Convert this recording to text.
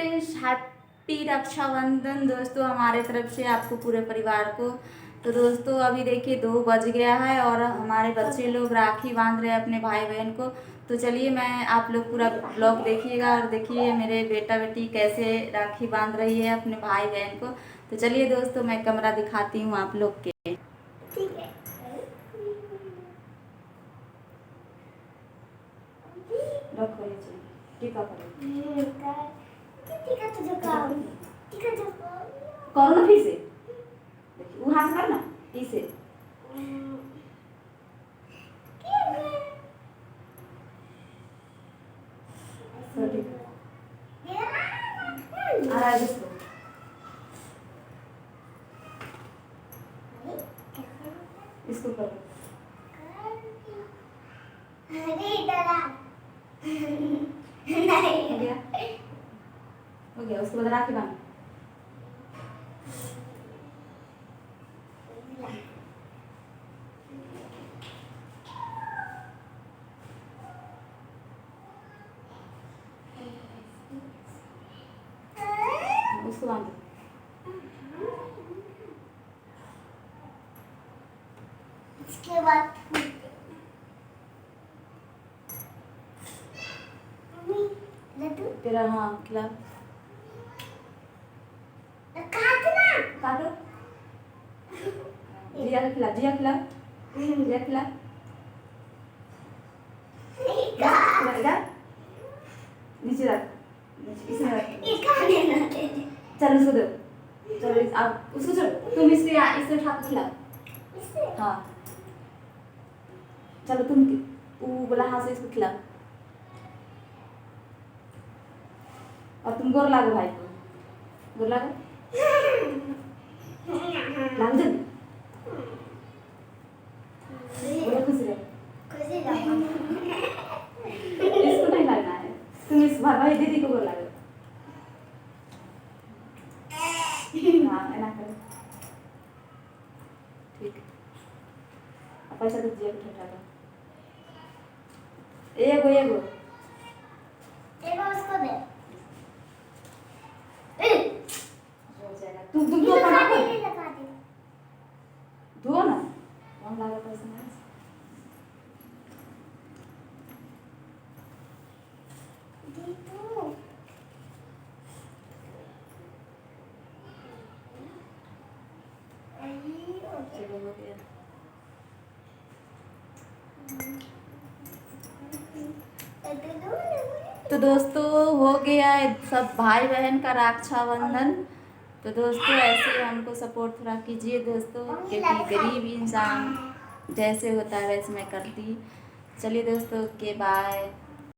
Friends, happy Rakshabandhan दोस्तों हमारे तरफ से आपको पूरे परिवार को। तो दोस्तों अभी देखिए 2 बज गया है और हमारे बच्चे लोग राखी बांध रहे हैं अपने भाई बहन को। तो चलिए मैं आप लोग पूरा ब्लॉग देखिएगा और देखिए मेरे बेटा बेटी कैसे राखी बांध रही है अपने भाई बहन को। तो चलिए दोस्तों मैं कमरा दिखाती हूँ आप लोग के। ठीक है। रखो ये चलिए टीका करो। टीका तो झुकाओ, टीका झुकाओ। करो ना फिर से, देखिए वो हाथ करना इसे। इसको करो। हो गया, हो गया। उसके बाद राखी बांध। उसको बांध। इसके बाद लड्डू तेरा हाँ खिला काटो। जिया का खिला, जिया खिला, जिया खिला। इधर नीचे रख, इसमें रख। चल उसको दो, चलो आप उसको चलो तुम इससे इससे उठा के खिलाओ। हाँ चलो तुम वो बोला हाथ से इसको खिलाओ। और तुम गोर लागो भाई को, गोर लागो लाग जल्दी। बोलो खुश रहो। इसको नहीं लगना है, तुम इस भाई दीदी को गोर लागो। हाँ ऐना करो, ठीक। अब पैसा तो जिया को ठेठा दो। एगो एगो उसको दे। तुम दो ना दो ना कौन लागा पैसा ना। चलो हो गया। तो दोस्तों हो गया है सब भाई बहन का रक्षाबंधन। तो दोस्तों ऐसे ही हमको सपोर्ट थोड़ा कीजिए दोस्तों, क्योंकि गरीब इंसान जैसे होता है वैसे मैं करती। चलिए दोस्तों के बाय।